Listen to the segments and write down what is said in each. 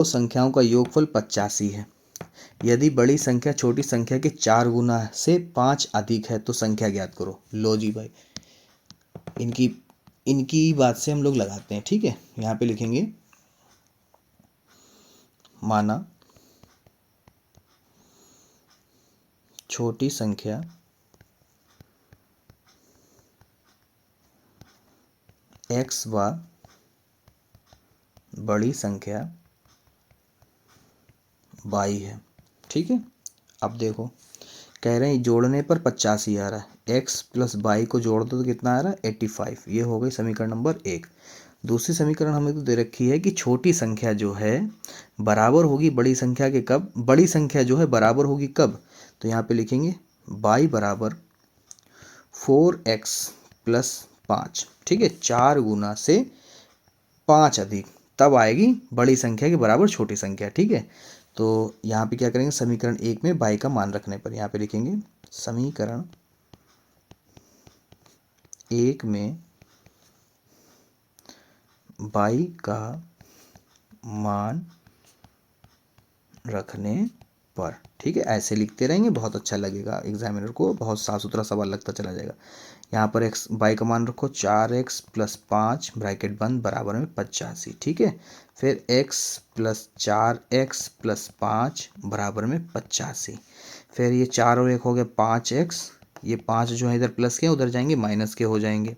दो संख्याओं का योगफल 85 है। यदि बड़ी संख्या छोटी संख्या के 4 गुना से 5 अधिक है तो संख्या ज्ञात करो। लो जी भाई, इनकी इनकी बात से हम लोग लगाते हैं। ठीक है, यहाँ पे लिखेंगे माना छोटी संख्या x व बड़ी संख्या y है। ठीक है, अब देखो कह रहे हैं जोड़ने पर 85 आ रहा है। x प्लस y को जोड़ दो तो कितना आ रहा है 85। ये हो गई समीकरण नंबर 1। दूसरी समीकरण हमें तो दे रखी है कि छोटी संख्या जो है बराबर होगी बड़ी संख्या के कब, बड़ी संख्या जो है बराबर होगी कब, तो यहाँ पे लिखेंगे y बराबर 4x प्लस 5। ठीक है, 4 गुना से 5 अधिक, तब आएगी बड़ी संख्या के बराबर छोटी संख्या। ठीक है, तो यहाँ पे क्या करेंगे, समीकरण 1 में y का मान रखने पर यहाँ पे लिखेंगे समीकरण 1 में y का मान रखने पर। ठीक है, ऐसे लिखते रहेंगे, बहुत अच्छा लगेगा एग्जामिनर को, बहुत साफ सुथरा सवाल लगता चला जाएगा। यहाँ पर x y का मान रखो 4x प्लस 5 ब्रैकेट बंद बराबर में 85। ठीक है, फिर x प्लस 4x प्लस 5 बराबर में 85। फिर ये 4 और 1 हो गया 5x, ये 5 जो है इधर प्लस के उधर जाएंगे माइनस के हो जाएंगे।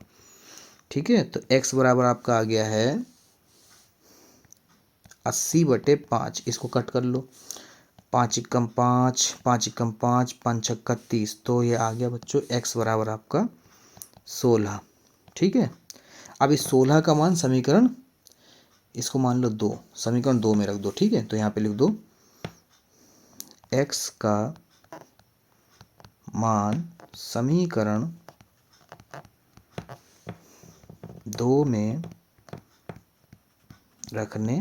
ठीक है, तो x बराबर आपका आ गया है 80/5। इसको कट कर लो, 5 एकम 5, 5 एकम 5, 5 छक्का 30, तो ये आ गया बच्चों x बराबर आपका 16। ठीक है, अब इस 16 का मान समीकरण, इसको मान लो 2, समीकरण 2 में रख दो। ठीक है, तो यहाँ पे लिख दो x का मान समीकरण 2 में रखने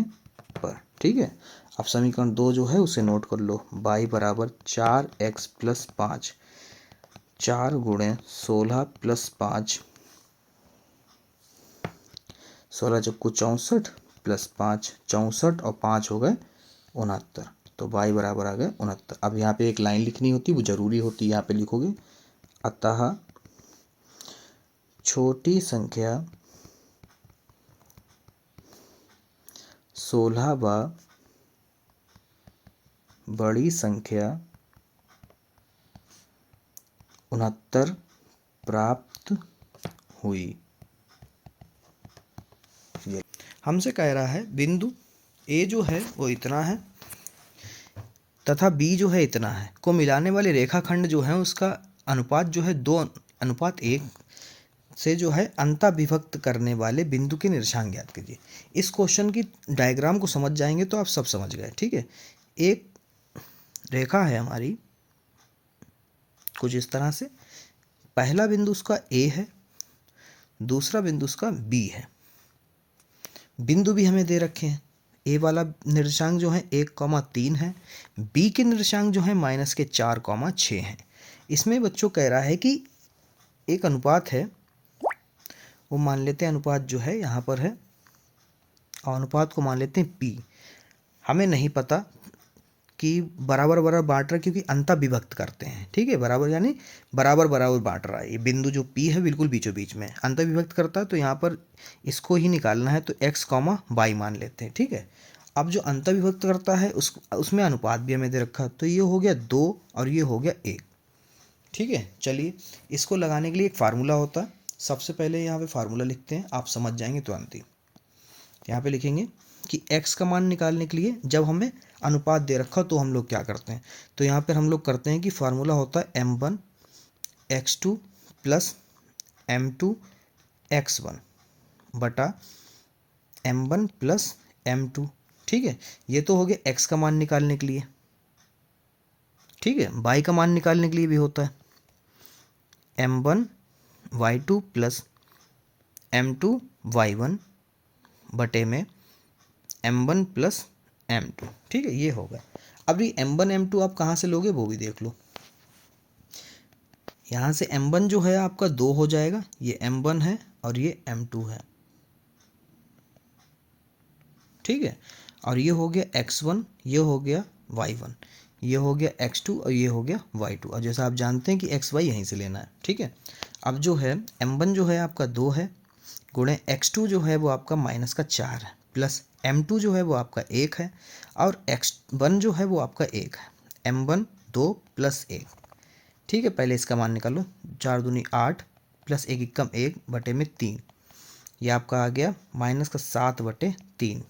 पर। ठीक है, अब समीकरण 2 जो है उसे नोट कर लो, y बराबर 4x प्लस 5, 4 गुणे 16 प्लस 5, 16 चौको 64 प्लस 5 64 और 5 हो गए 69, तो y बराबर आ गए 69। अब यहाँ पे एक लाइन लिखनी होती, वो जरूरी होती, यहाँ पे लिखोगे अतः छोटी संख्या 16 व बड़ी संख्या 69 प्राप्त हुई। हमसे कह रहा है बिंदु A जो है वो इतना है तथा B जो है इतना है को मिलाने वाले रेखाखंड जो है उसका अनुपात जो है 2:1 से जो है अंतःविभक्त करने वाले बिंदु के निर्देशांक ज्ञात कीजिए। इस क्वेश्चन की डायग्राम को समझ जाएंगे तो आप सब समझ गए। ठीक है, एक रेखा है हमारी कुछ इस तरह से, पहला बिंदु उसका A है, दूसरा बिंदु उसका B है। बिंदु भी हमें दे रखे हैं, A वाला निर्देशांक जो है 1,3 है, B के निर्देशांक जो है -4,6 है। इसमें बच्चों कह रहा है कि एक अनुपात है, वो मान लेते हैं अनुपात जो है यहाँ पर है, और अनुपात को मान लेते हैं P। हमें नहीं पता कि बराबर बराबर बांट रहा है क्योंकि अंतः विभक्त करते हैं। ठीक है, बराबर यानी बराबर बराबर बांट रहा है। ये बिंदु जो P है बिल्कुल बीचों बीच में अंतः विभक्त करता है, तो यहाँ पर इसको ही निकालना है, तो x, y मान लेते हैं। ठीक है, अब जो अंतः विभक्त करता है उसमें अनुपात भी हमें दे रखा, तो ये हो गया 2 और ये हो गया 1। ठीक है, चलिए इसको लगाने के लिए एक फार्मूला होता है। सबसे पहले यहाँ पे फार्मूला लिखते हैं, आप समझ जाएंगे तुरंत ही। यहाँ पे लिखेंगे कि x का मान निकालने के लिए जब हमें अनुपात दे रखा तो हम लोग क्या करते हैं, तो यहाँ पर हम लोग करते हैं कि फार्मूला होता है m1 x2 plus m2 x1 बटा m1 प्लस m2। ठीक है, ये तो हो गया x का मान निकालने के लिए। ठीक है, y का मान निकालने के लिए भी होता है m1 y2 plus m2 y1 बटे में m1 प्लस m2। ठीक है, ये हो गया। अब ये m1 m2 आप कहाँ से लोगे वो भी देख लो। यहाँ से m1 जो है आपका 2 हो जाएगा, ये m1 है और ये m2 है। ठीक है, और ये हो गया x1, ये हो गया y1, ये हो गया x2 और ये हो गया y2। और जैसा आप जानते हैं कि xy यहीं से लेना है, ठीक है। अब जो है m1 जो है आपका 2 है, गुणे x2 जो है वो आपका -4 है, प्लस m2 जो है वो आपका 1 है, और x1 जो है वो आपका 1 है। m1 2 प्लस 1, ठीक है। पहले इसका मान निकालो, 4 दूनी 8 प्लस 1 एकम 1 बटे में 3, ये आपका आ गया -7/3।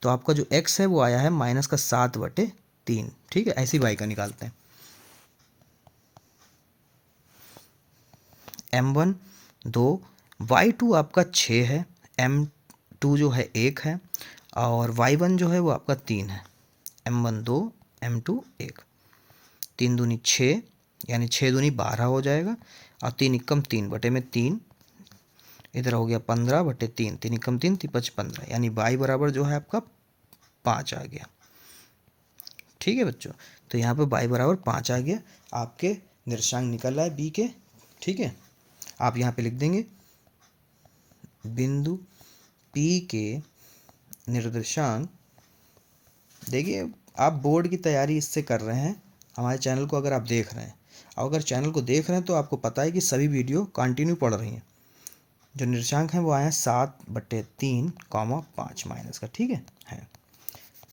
तो आपका जो x है वो आया है -7/3, ठीक है। ऐसे ही y का निकालते हैं। m1 2, y2 आपका 6 है, m2 जो है 1 है, और y1 जो है वो आपका 3 है। m1 2, m2 1, 3 दूनी 6 यानी 6 दूनी 12 हो जाएगा, और 3 एकम 3 बटे में 3, इधर हो गया 15/3, 3 एकम 3 3 15, यानी y बराबर जो है आपका 5 आ गया, ठीक है बच्चों। तो यहाँ पे y बराबर 5 आ गया, आपके निर्देशांक निकल रहा है बी के, ठीक है। आप यहाँ पे लिख देंगे बिंदु P के निर्देशांक। देखिए आप बोर्ड की तैयारी इससे कर रहे हैं, हमारे चैनल को अगर आप देख रहे हैं, और अगर चैनल को देख रहे हैं तो आपको पता है कि सभी वीडियो कंटिन्यू पढ़ रही हैं। जो निर्देशांक हैं वो आए हैं 7/3, 5 माइनस का, ठीक है।